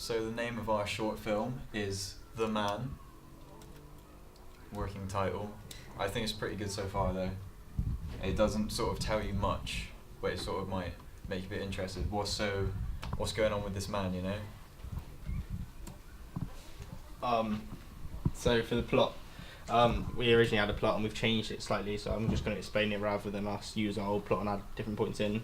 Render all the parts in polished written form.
So the name of our short film is The Man. Working title. I think it's pretty good so far though. It doesn't sort of tell you much, but it sort of might make you a bit interested. What's going on with this man, you know? So for the plot, we originally had a plot and we've changed it slightly, so I'm just going to explain it rather than us use our old plot and add different points in.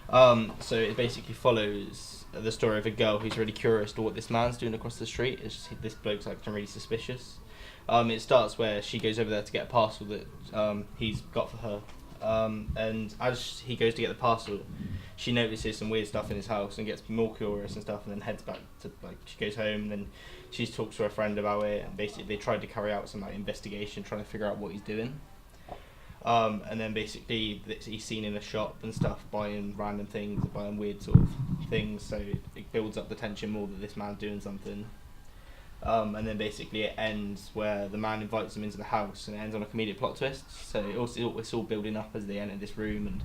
So it basically follows the story of a girl who's really curious to what this man's doing across the street. It's just, this bloke's acting really suspicious. It starts where she goes over there to get a parcel that he's got for her. And as he goes to get the parcel, she notices some weird stuff in his house and gets more curious and stuff, and then heads back to, like, she goes home and then she talks to her friend about it, and basically they tried to carry out some like investigation trying to figure out what he's doing. And then basically he's seen in a shop and stuff buying random things, buying weird sort of things, so it builds up the tension more that this man's doing something. And then basically it ends where the man invites them into the house, and it ends on a comedic plot twist. So it's all building up as they enter this room, and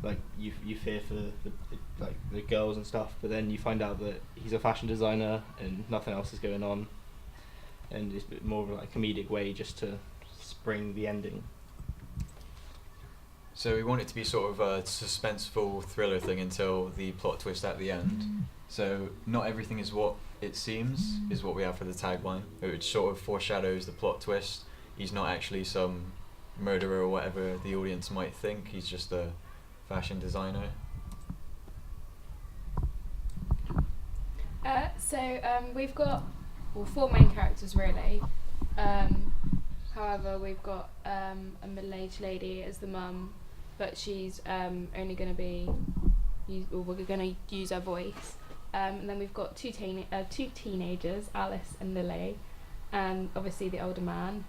like you fear for the girls and stuff, but then you find out that he's a fashion designer and nothing else is going on, and it's a bit more of a like comedic way just to spring the ending. So we want it to be sort of a suspenseful thriller thing until the plot twist at the end. So not everything is what it seems is what we have for the tagline, which sort of foreshadows the plot twist. He's not actually some murderer or whatever the audience might think. He's just a fashion designer. We've got four main characters really. However, we've got a middle-aged lady as the mum, but she's only going to be, we're going to use her voice. And then we've got two teenagers, Alice and Lily, and obviously the older man.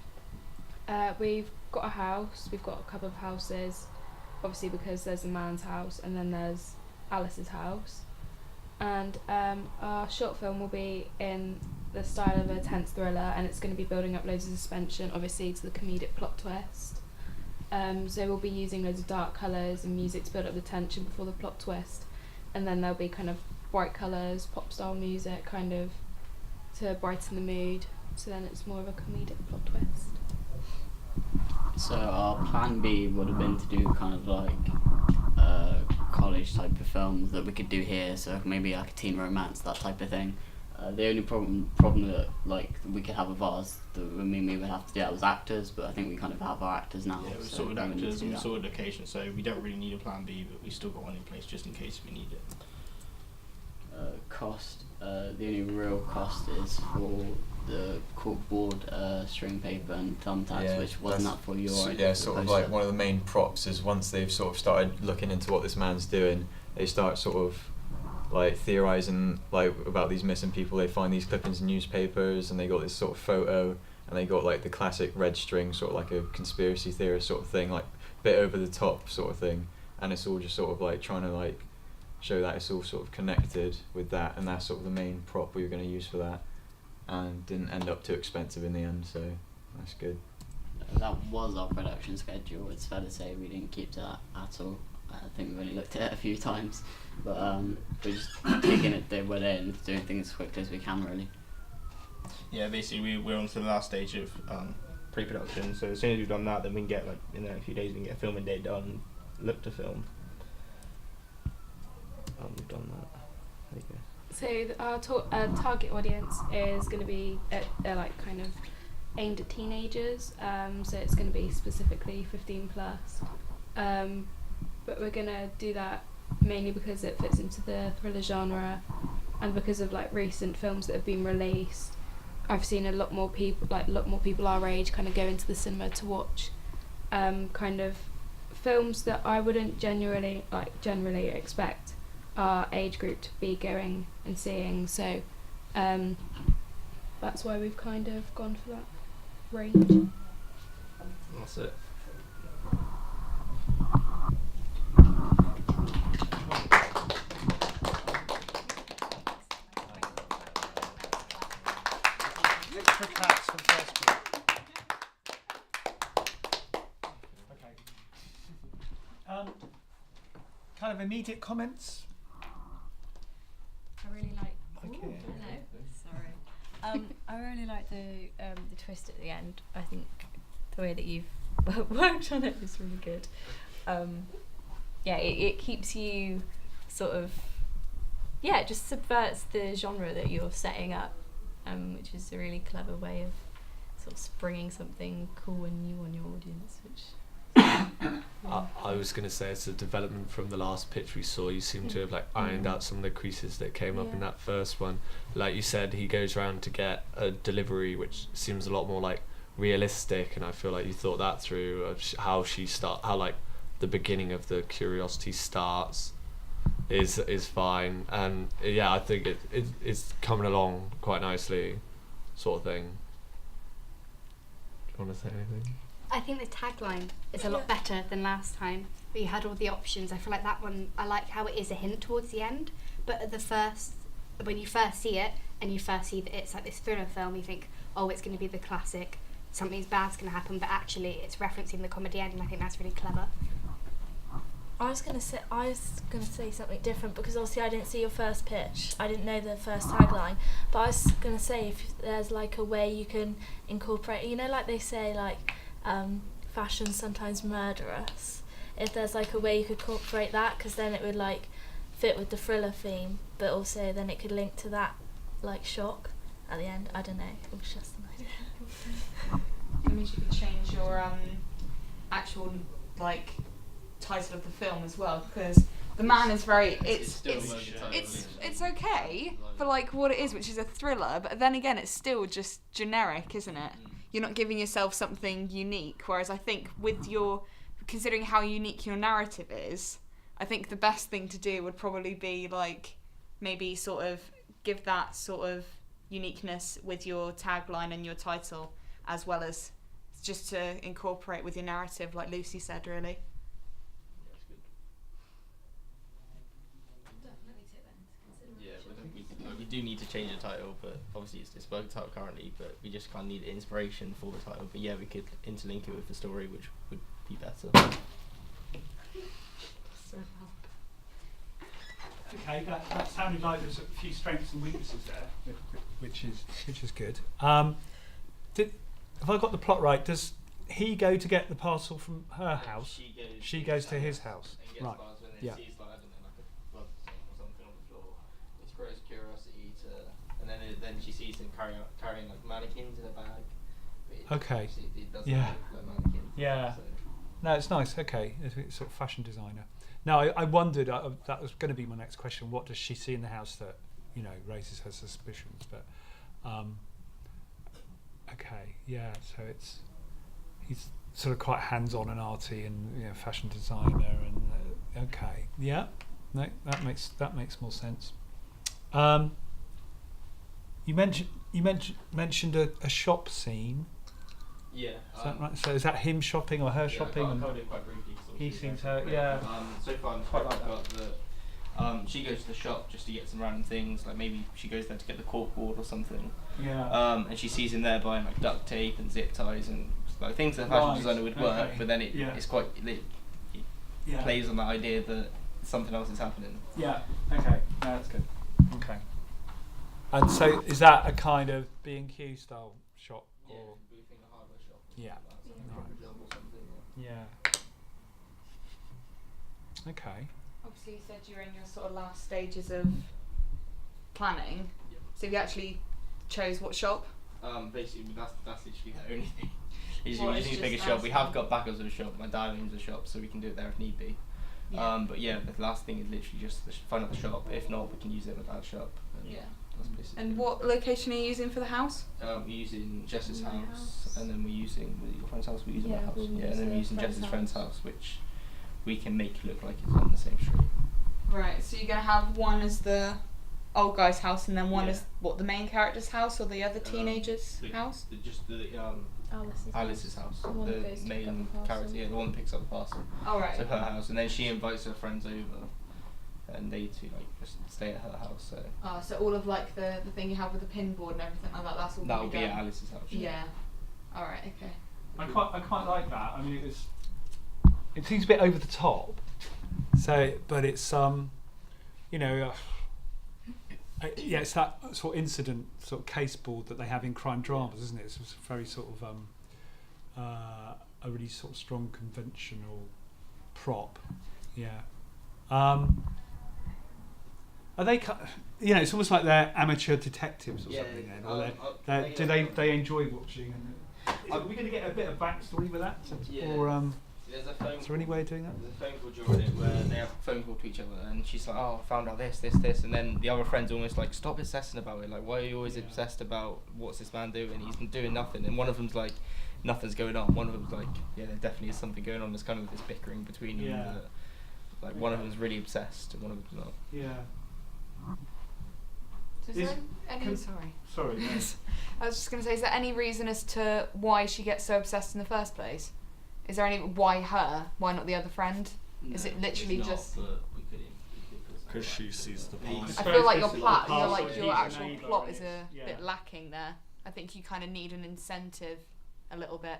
We've got a house. We've got a couple of houses, obviously because there's the man's house and then there's Alice's house. And our short film will be in the style of a tense thriller, and it's going to be building up loads of suspension, obviously, to the comedic plot twist. So we'll be using loads of dark colours and music to build up the tension before the plot twist, and then there'll be kind of bright colours, pop style music, kind of to brighten the mood. So then it's more of a comedic plot twist. So our plan B would have been to do kind of like college type of films that we could do here, so maybe like a teen romance, that type of thing. The only problem that like we could have of ours that would mean we would have to do that was actors, but I think we kind of have our actors now. Yeah, we've so sorted actors and that. sorted location, so we don't really need a plan B, but we still got one in place just in case we need it. Cost, the only real cost is for the corkboard, string paper and thumbtacks, which wasn't that for your yeah, sort of like one of the main props is once they've sort of started looking into what this man's doing, they start sort of like theorizing like about these missing people. They find these clippings in newspapers and they got this sort of photo, and they got like the classic red string, sort of like a conspiracy theorist sort of thing, like bit over the top sort of thing, and it's all just sort of like trying to like show that it's all sort of connected with that, and that's sort of the main prop we were going to use for that, and didn't end up too expensive in the end, so that's good. That was our production schedule. It's fair to say we didn't keep to that at all. I think we've only looked at it a few times, but we're just taking it day by day and doing things as quickly as we can, really. Yeah, basically we're on to the last stage of pre-production, so as soon as we've done that, then we can get, like, in the next few days we can get a filming date done, look to film. We've done that. There you go. So our target audience is going to be like kind of aimed at teenagers. So it's going to be specifically 15 plus. But we're going to do that mainly because it fits into the thriller genre, and because of like recent films that have been released. I've seen a lot more people our age kind of go into the cinema to watch kind of films that I wouldn't generally expect our age group to be going and seeing, so that's why we've kind of gone for that range. That's it. Okay. Kind of immediate comments. I really like. Okay. Ooh, hello. I really like the twist at the end. I think the way that you've worked on it is really good. Yeah, it keeps you sort of, it just subverts the genre that you're setting up, which is a really clever way of sort of springing something cool and new on your audience, which I was going to say it's a development from the last pitch we saw. You seem to have like ironed out some of the creases that came up in that first one. Like you said, he goes around to get a delivery which seems a lot more like realistic, and I feel like you thought that through of how like the beginning of the curiosity starts is fine, and I think it's coming along quite nicely, sort of thing. Do you want to say anything? I think the tagline is a lot better than last time. We had all the options. I feel like that one, I like how it is a hint towards the end, but at when you first see it and you first see that it's like this thriller film, you think, oh, it's going to be the classic, something's bad's going to happen, but actually it's referencing the comedy end, and I think that's really clever. I was gonna say something different, because obviously I didn't see your first pitch. I didn't know the first tagline, but I was gonna say if there's like a way you can incorporate, like they say, like fashion sometimes murder us. If there's like a way you could incorporate that, because then it would like fit with the thriller theme, but also then it could link to that like shock at the end. I don't know. It was just an idea. It means you could change your actual like title of the film as well, because the man is very it's okay for like what it is, which is a thriller, but then again it's still just generic, isn't it? You're not giving yourself something unique, whereas I think with considering how unique your narrative is, I think the best thing to do would probably be like maybe sort of give that sort of uniqueness with your tagline and your title, as well as just to incorporate with your narrative, like Lucy said, really. We do need to change the title, but obviously it's working title currently, but we just kind of need inspiration for the title. But yeah, we could interlink it with the story, which would be better. Okay, that sounded like there's a few strengths and weaknesses there, which is good. Have I got the plot right? Does he go to get the parcel from her house? She goes to his house. Right. Yeah. Sees like, I don't know, like a blood stain or something on the floor. It grows curiosity and then she sees him carrying like mannequins in a bag. Okay. It doesn't Yeah. look like mannequins. Yeah. So. No, it's nice. Okay, it's sort of fashion designer. Now, I wondered, that was going to be my next question. What does she see in the house that, raises her suspicions? But, okay, yeah. So he's sort of quite hands-on and arty, and fashion designer, and okay, yeah. No, that makes more sense. You mentioned a shop scene. Yeah. Is that right? So is that him shopping or her shopping? I covered it quite briefly. He seems her, yeah. So far, I'm quite like that. She goes to the shop just to get some random things, like maybe she goes there to get the corkboard or something. Yeah. And she sees him there buying like duct tape and zip ties and like things that a fashion designer would work, okay. but then it's quite it plays on that idea that something else is happening. Yeah. Okay. No, that's good. Okay. And so, is that a kind of B&Q style shop? Yeah, or? boothing a hardware shop. Yeah. Yeah. Okay. Obviously, you said you're in your sort of last stages of planning. Yep. So you actually chose what shop? Basically, that's literally the only thing. We Well, just it's need to pick a just shop. We have asking. got backups of a shop. My dad owns a shop, so we can do it there if need be. Yeah. But yeah, the last thing is literally just find out the shop. If not, we can use it at that shop. And Yeah. That's basically And it. what location are you using for the house? We're using Jess's My house, house. and then we're using your friend's house. We're using my Yeah, house. we'll Yeah, use and then we're the using friend's Jess's friend's house. house, which we can make look like it's on the same street. Right. So you're gonna have one as the old guy's house, and then one Yeah. as what, the main character's house or the other teenager's house? Just the Alice's house, The one that the goes to pick up main the parcel. character, yeah, the one that picks up the parcel. All right. So her house, and then she invites her friends over, and they two like just stay at her house. So Oh, so all of like the thing you have with the pin board and everything like that. That's all. that will gonna be done. at Alice's house. Yeah. All right. Okay. I quite like that. I mean, it seems a bit over the top. So, but it's yeah, it's that sort of incident, sort of case board that they have in crime dramas, isn't it? It's a very sort of a really sort of strong conventional prop. Yeah. Are they? You know, it's almost like they're amateur detectives or something. Then, or do they enjoy watching? Are we going to get a bit of backstory with that? Or There's a phone is there any way of doing that? There's a phone call during it where they have a phone call to each other, and she's like, "Oh, I found out this," and then the other friend's almost like, "Stop obsessing about it. Like, why are you always obsessed about what's this man doing? He's been doing nothing." And one of them's like, "Nothing's going on." One of them's like, "Yeah, there definitely is something going on." There's kind of this bickering between them. Yeah. Like one of them's really obsessed, and one of them's not. Yeah. Is there any? Sorry. Sorry. No. I was just going to say, is there any reason as to why she gets so obsessed in the first place? Is there any why her? Why not the other friend? Is it literally just? Because she sees the past. I feel like your Past plot, your what actual he's plot made is by a it. Yeah. bit lacking there. I think you kind of need an incentive, a little bit.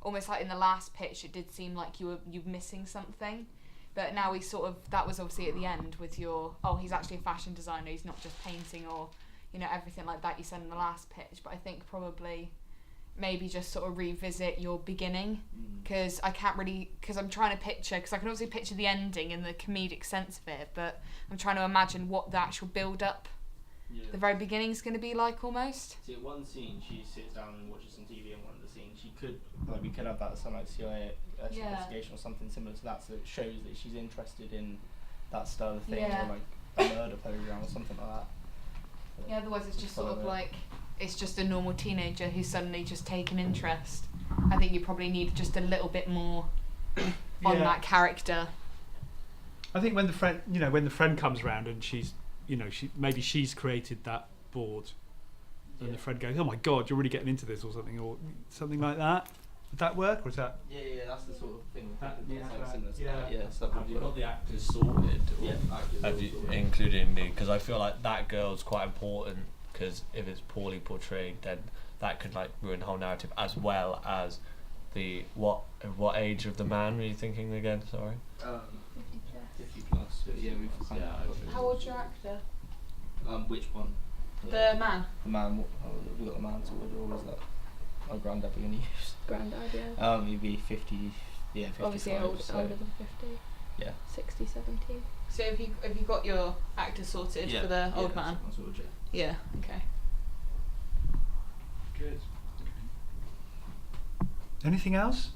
Almost like in the last pitch, it did seem like you were missing something. But now that was obviously at the end with your, he's actually a fashion designer, he's not just painting or, everything like that you said in the last pitch. But I think probably maybe just sort of revisit your beginning, because I'm trying to picture, because I can obviously picture the ending and the comedic sense of it, but I'm trying to imagine what the actual build-up, the very beginning is going to be like almost. See, at one scene, she sits down and watches some TV, and one of the scenes, we could have that as some like CIA investigation or something similar to that, so it shows that she's interested in that style of thing, Yeah. or like a murder program or something like that. Yeah, otherwise it's just sort of like, it's just a normal teenager who's suddenly just taken interest. I think you probably need just a little bit more on that character. I think when the friend comes around and she's created that board, and the friend goes, "Oh my God, you're really getting into this," or something like that. Would that work, or is that? Yeah, that's the sort of thing. Similar to that. Yeah, so Have you got the actors sorted? Yeah, Including me, because I feel like that girl's quite important. Because if it's poorly portrayed, then that could like ruin the whole narrative, as well as the what age of the man were you thinking again? Sorry. 50 plus. Yeah, we've kind of. How old's your actor? Which one? The man. The man. We got the man sorted, or was that our granddad we're gonna use? Granddad, yeah. He'd be 50. Yeah, 55. Obviously older than 50. Yeah. 60, 70. So have you got your actor sorted for the old man? Sorted, Yeah. Okay. Good. Anything else?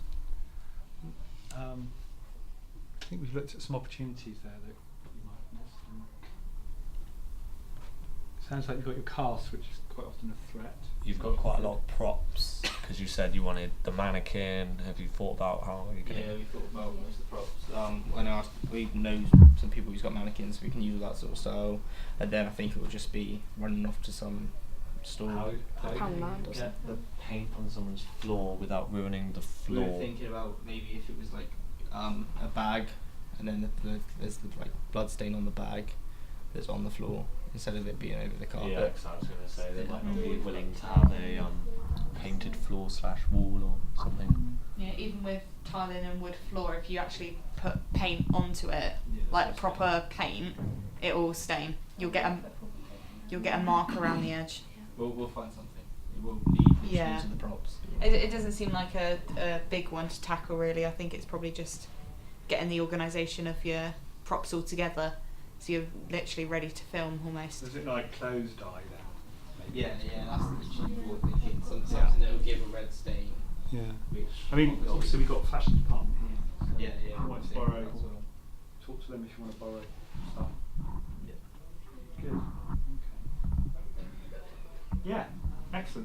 I think we've looked at some opportunities there that you might have missed. Sounds like you've got your cast, which is quite often a threat. You've got quite a lot of props, because you said you wanted the mannequin. Have you thought about how you're going to... Yeah, we thought about most of the props. When I asked, we know some people who's got mannequins, so we can use that sort of style. And then I think it will just be running off to some store. How Poundland or get something. the paint on someone's floor without ruining the We floor? were thinking about maybe if it was like a bag, and then there's the like blood stain on the bag that's on the floor, instead of it being over the carpet. Yeah, because I was going to say they might not be willing to have a painted floor / wall or something. Yeah, even with tiling and wood floor, if you actually put paint onto it, like proper paint, it will stain. You'll get a mark around the edge. We'll find something. We'll need Yeah. the props. It doesn't seem like a big one to tackle, really. I think it's probably just getting the organisation of your props all together, so you're literally ready to film almost. Is it like closed eye then? Yeah, that's the cheap we're thinking. Something that will give a red stain. Yeah. Which I mean, obviously we've got a fashion department here. So Yeah. if you want to Think borrow, that as well. talk to them if you want to borrow stuff. Yeah. Good. Okay. Yeah. Excellent.